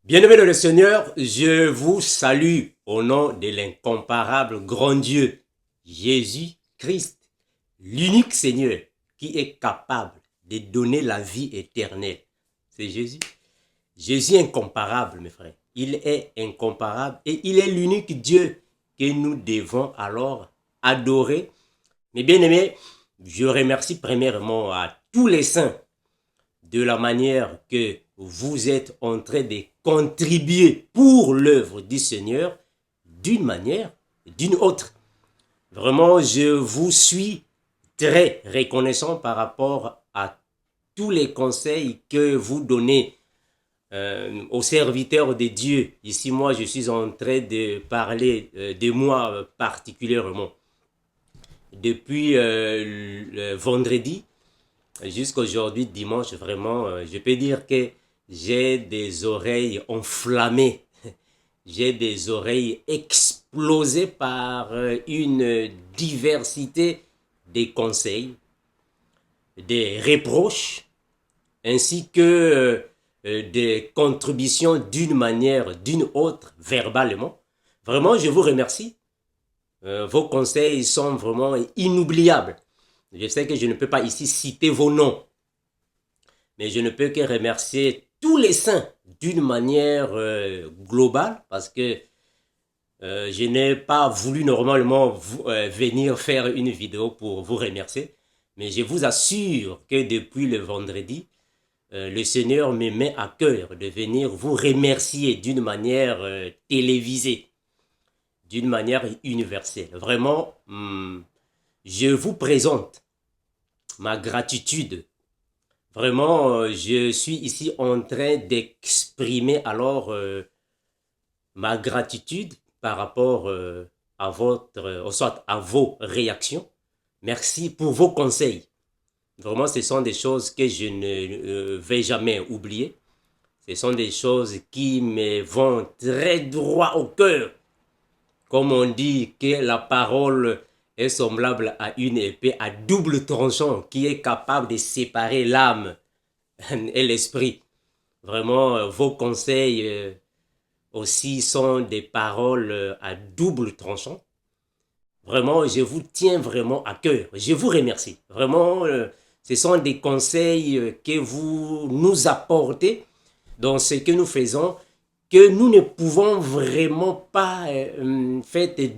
Bien-aimés dans le Seigneur, je vous salue au nom de l'incomparable grand Dieu, Jésus-Christ, l'unique Seigneur qui est capable de donner la vie éternelle. C'est Jésus. Jésus est incomparable, mes frères. Il est incomparable et il est l'unique Dieu que nous devons alors adorer. Mes bien-aimés, je remercie premièrement à tous les saints de la manière que vous êtes en train de contribuer pour l'œuvre du Seigneur d'une manière, d'une autre. Vraiment, je vous suis très reconnaissant par rapport à tous les conseils que vous donnez aux serviteurs de Dieu. Ici, moi, je suis en train de parler de moi particulièrement. Depuis le vendredi, jusqu'à aujourd'hui, dimanche, vraiment, je peux dire que j'ai des oreilles enflammées. J'ai des oreilles explosées par une diversité des conseils, des reproches, ainsi que des contributions d'une manière, d'une autre, verbalement. Vraiment, je vous remercie. Vos conseils sont vraiment inoubliables. Je sais que je ne peux pas ici citer vos noms, mais je ne peux que remercier tous les saints d'une manière globale parce que je n'ai pas voulu normalement venir faire une vidéo pour vous remercier, mais je vous assure que depuis le vendredi, le Seigneur me met à cœur de venir vous remercier d'une manière télévisée, d'une manière universelle. Vraiment, je vous présente ma gratitude. Vraiment, je suis ici en train d'exprimer alors ma gratitude par rapport à soit à vos réactions. Merci pour vos conseils. Vraiment, ce sont des choses que je ne vais jamais oublier. Ce sont des choses qui me vont très droit au cœur. Comme on dit que la parole est semblable à une épée à double tranchant qui est capable de séparer l'âme et l'esprit. Vraiment, vos conseils aussi sont des paroles à double tranchant. Vraiment, je vous tiens vraiment à cœur. Je vous remercie. Vraiment, ce sont des conseils que vous nous apportez dans ce que nous faisons, que nous ne pouvons vraiment pas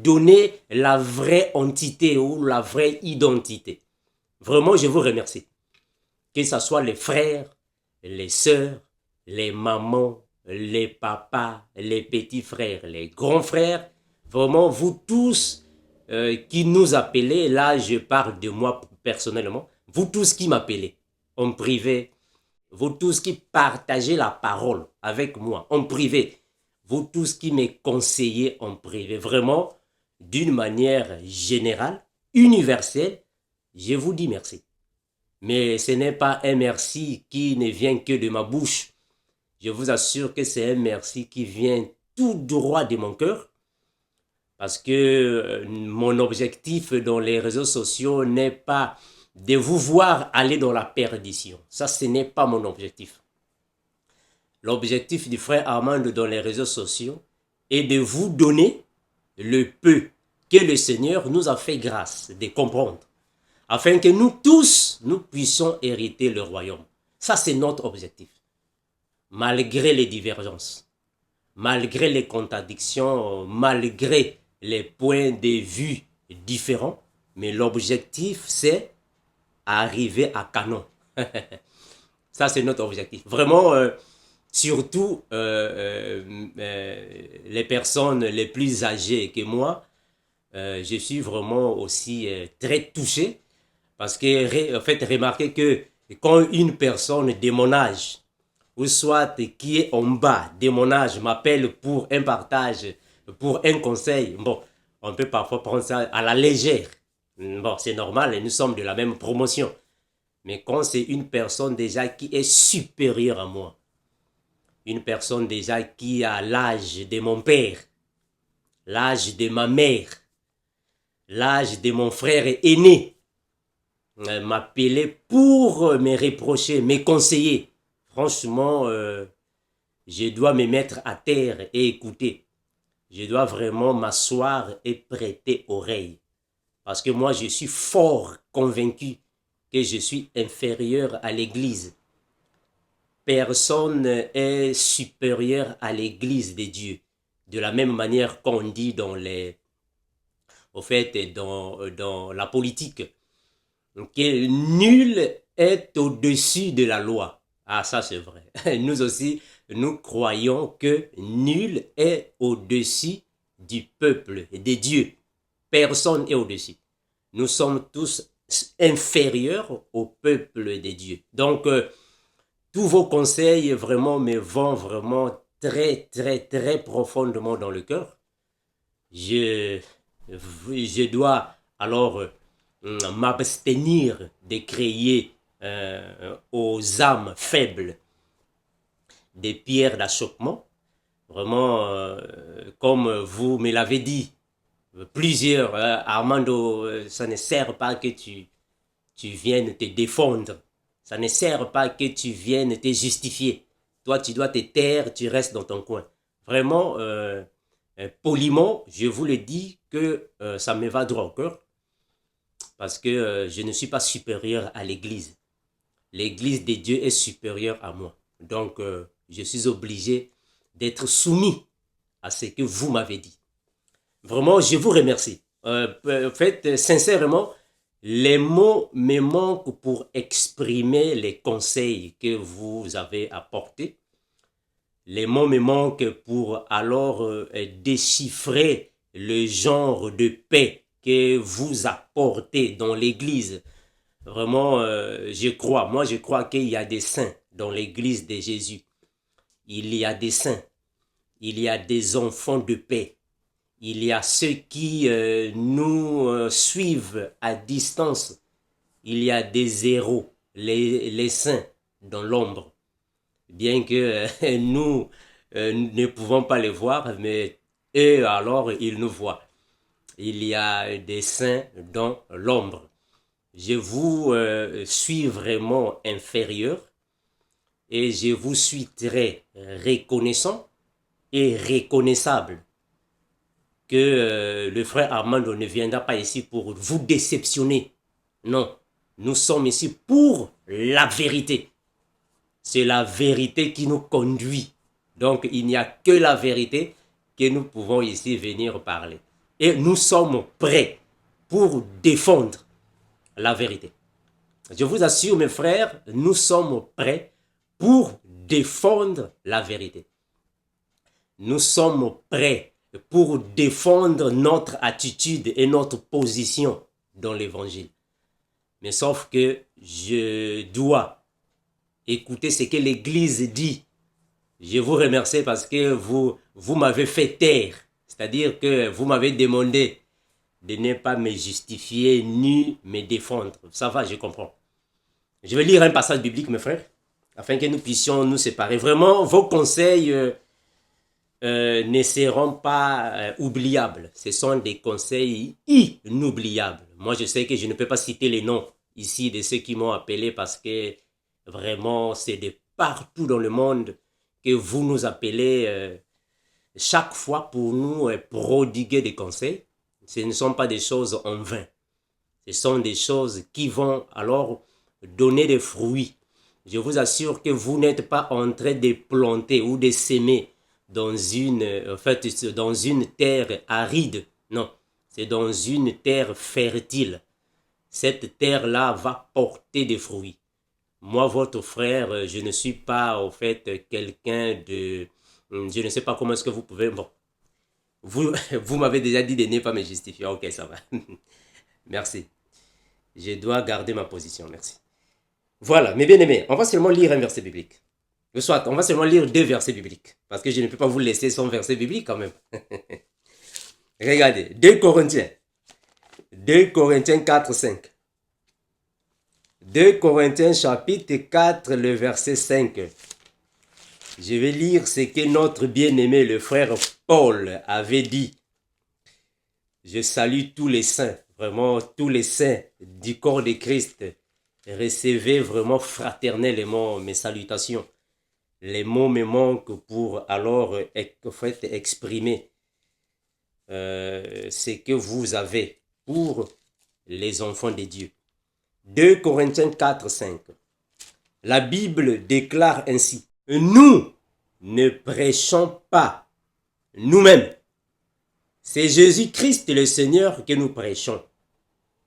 donner la vraie entité ou la vraie identité. Vraiment, je vous remercie. Que ce soit les frères, les sœurs, les mamans, les papas, les petits frères, les grands frères, vraiment vous tous qui nous appelez, là je parle de moi personnellement, vous tous qui m'appelez en privé, vous tous qui partagez la parole avec moi en privé, vous tous qui me conseillez en privé, vraiment d'une manière générale, universelle, je vous dis merci. Mais ce n'est pas un merci qui ne vient que de ma bouche. Je vous assure que c'est un merci qui vient tout droit de mon cœur. Parce que mon objectif dans les réseaux sociaux n'est pas de vous voir aller dans la perdition. Ça, ce n'est pas mon objectif. L'objectif du frère Armand dans les réseaux sociaux est de vous donner le peu que le Seigneur nous a fait grâce de comprendre, afin que nous tous, nous puissions hériter le royaume. Ça, c'est notre objectif. Malgré les divergences, malgré les contradictions, malgré les points de vue différents, mais l'objectif, c'est arriver à canon. Ça, c'est notre objectif. Vraiment, surtout les personnes les plus âgées que moi, je suis vraiment aussi très touché parce que, en fait, remarquez que quand une personne de mon âge, ou soit qui est en bas de mon âge, m'appelle pour un partage, pour un conseil, bon, on peut parfois prendre ça à la légère. Bon, c'est normal, nous sommes de la même promotion. Mais quand c'est une personne déjà qui est supérieure à moi, une personne déjà qui a l'âge de mon père, l'âge de ma mère, l'âge de mon frère aîné, m'appeler pour me reprocher, me conseiller. Franchement, je dois me mettre à terre et écouter. Je dois vraiment m'asseoir et prêter oreille. Parce que moi, je suis fort convaincu que je suis inférieur à l'Église. Personne est supérieur à l'Église de Dieu. De la même manière qu'on dit dans dans la politique, que nul est au-dessus de la loi. Ah, ça c'est vrai. Nous aussi, nous croyons que nul est au-dessus du peuple, de Dieu. Personne est au-dessus. Nous sommes tous inférieurs au peuple de Dieu. Donc, tous vos conseils vraiment me vont vraiment très profondément dans le cœur. Je, je dois alors m'abstenir de créer aux âmes faibles des pierres d'achoppement. Vraiment, comme vous me l'avez dit, plusieurs, Armando, ça ne sert pas que tu viennes te défendre. Ça ne sert pas que tu viennes te justifier. Toi, tu dois te taire, tu restes dans ton coin. Vraiment, poliment, je vous le dis que ça me va droit au cœur parce que je ne suis pas supérieur à l'Église. L'Église de Dieu est supérieure à moi. Donc, je suis obligé d'être soumis à ce que vous m'avez dit. Vraiment, je vous remercie. En fait, sincèrement, les mots me manquent pour exprimer les conseils que vous avez apportés. Les mots me manquent pour alors déchiffrer le genre de paix que vous apportez dans l'Église. Vraiment, moi je crois qu'il y a des saints dans l'Église de Jésus. Il y a des saints, il y a des enfants de paix. Il y a ceux qui nous suivent à distance. Il y a des héros, les saints dans l'ombre. Bien que nous ne pouvons pas les voir, mais eux alors ils nous voient. Il y a des saints dans l'ombre. Je vous suis vraiment inférieur et je vous suis très reconnaissant et reconnaissable que le frère Armando ne viendra pas ici pour vous déceptionner. Non, nous sommes ici pour la vérité. C'est la vérité qui nous conduit. Donc il n'y a que la vérité que nous pouvons ici venir parler. Et nous sommes prêts pour défendre la vérité. Je vous assure, mes frères, nous sommes prêts pour défendre la vérité. Nous sommes prêts pour défendre notre attitude et notre position dans l'évangile. Mais sauf que je dois écouter ce que l'Église dit. Je vous remercie parce que vous m'avez fait taire. C'est-à-dire que vous m'avez demandé de ne pas me justifier ni me défendre. Ça va, je comprends. Je vais lire un passage biblique, mes frères, afin que nous puissions nous séparer. Vraiment, vos conseils ne seront pas oubliables. Ce sont des conseils inoubliables. Moi, je sais que je ne peux pas citer les noms ici de ceux qui m'ont appelé parce que vraiment, c'est de partout dans le monde que vous nous appelez chaque fois pour nous prodiguer des conseils. Ce ne sont pas des choses en vain. Ce sont des choses qui vont alors donner des fruits. Je vous assure que vous n'êtes pas en train de planter ou de s'aimer dans dans une terre aride. Non, c'est dans une terre fertile. Cette terre-là va porter des fruits. Moi, votre frère, je ne suis pas, au fait, quelqu'un de... Je ne sais pas comment est-ce que vous pouvez... Bon, vous m'avez déjà dit de ne pas me justifier. Ok, ça va. Merci. Je dois garder ma position. Merci. Voilà, mes bien-aimés, on va seulement lire un verset biblique. Soit, on va seulement lire 2 versets bibliques. Parce que je ne peux pas vous laisser sans verset biblique quand même. Regardez, 2 Corinthiens. 2 Corinthiens 4, 5. 2 Corinthiens chapitre 4, le verset 5. Je vais lire ce que notre bien-aimé, le frère Paul, avait dit. Je salue tous les saints, vraiment tous les saints du corps de Christ. Recevez vraiment fraternellement mes salutations. Les mots me manquent pour alors exprimer ce que vous avez pour les enfants de Dieu. 2 Corinthiens 4, 5. La Bible déclare ainsi: nous ne prêchons pas nous-mêmes. C'est Jésus-Christ le Seigneur que nous prêchons.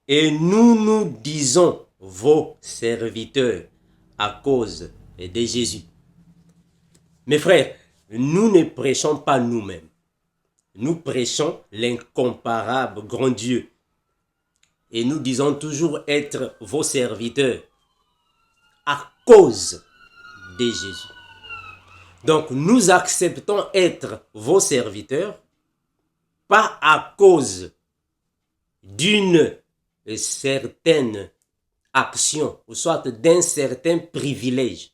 Et nous disons vos serviteurs à cause de Jésus. Mes frères, nous ne prêchons pas nous-mêmes. Nous prêchons l'incomparable grand Dieu. Et nous disons toujours être vos serviteurs à cause de Jésus. Donc nous acceptons être vos serviteurs pas à cause d'une certaine action ou soit d'un certain privilège,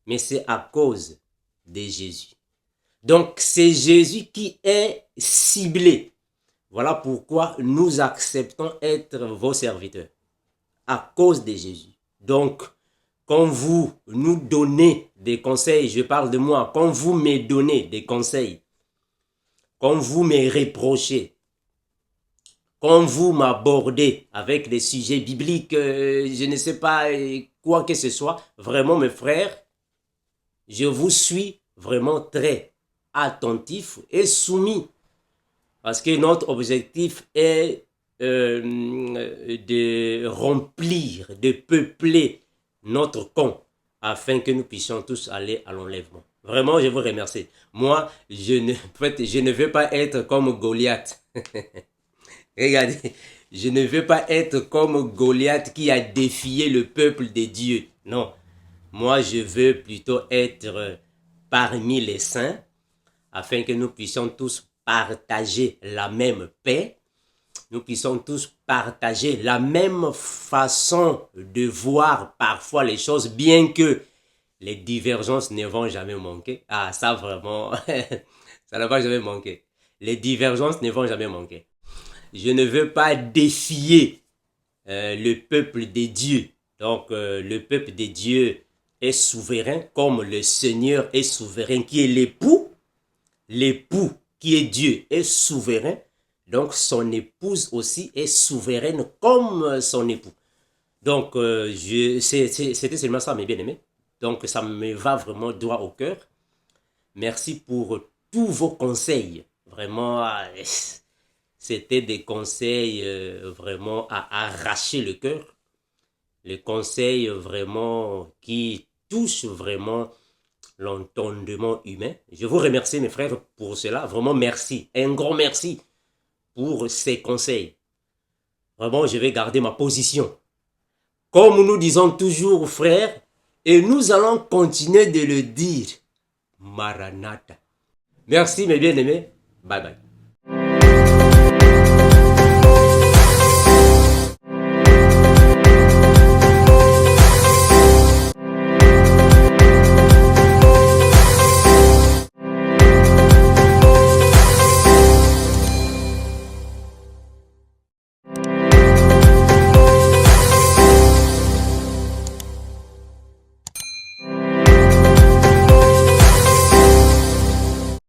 mais c'est à cause de Jésus. Donc c'est Jésus qui est ciblé. Voilà pourquoi nous acceptons être vos serviteurs à cause de Jésus. Donc quand vous nous donnez des conseils, je parle de moi, quand vous me donnez des conseils, quand vous me reprochez, quand vous m'abordez avec des sujets bibliques, je ne sais pas quoi que ce soit, vraiment mes frères, je vous suis vraiment très attentif et soumis. Parce que notre objectif est de remplir, de peupler notre camp afin que nous puissions tous aller à l'enlèvement. Vraiment, je vous remercie. Moi, je ne veux pas être comme Goliath. Regardez, je ne veux pas être comme Goliath qui a défié le peuple de Dieu. Non, moi je veux plutôt être parmi les saints afin que nous puissions tous partager la même paix. Nous puissions tous partager la même façon de voir parfois les choses, bien que les divergences ne vont jamais manquer. Ah, ça vraiment, ça ne va jamais manquer. Les divergences ne vont jamais manquer. Je ne veux pas défier le peuple de Dieu. Donc, le peuple de Dieu est souverain, comme le Seigneur est souverain, qui est l'époux. L'époux qui est Dieu est souverain. Donc, son épouse aussi est souveraine comme son époux. Donc, c'était seulement ça, mes bien-aimés. Donc, ça me va vraiment droit au cœur. Merci pour tous vos conseils. Vraiment, c'était des conseils vraiment à arracher le cœur. Les conseils vraiment qui touchent vraiment l'entendement humain. Je vous remercie, mes frères, pour cela. Vraiment, merci. Un grand merci pour ces conseils. Vraiment, je vais garder ma position. Comme nous disons toujours, frères, et nous allons continuer de le dire. Maranatha. Merci, mes bien-aimés. Bye bye.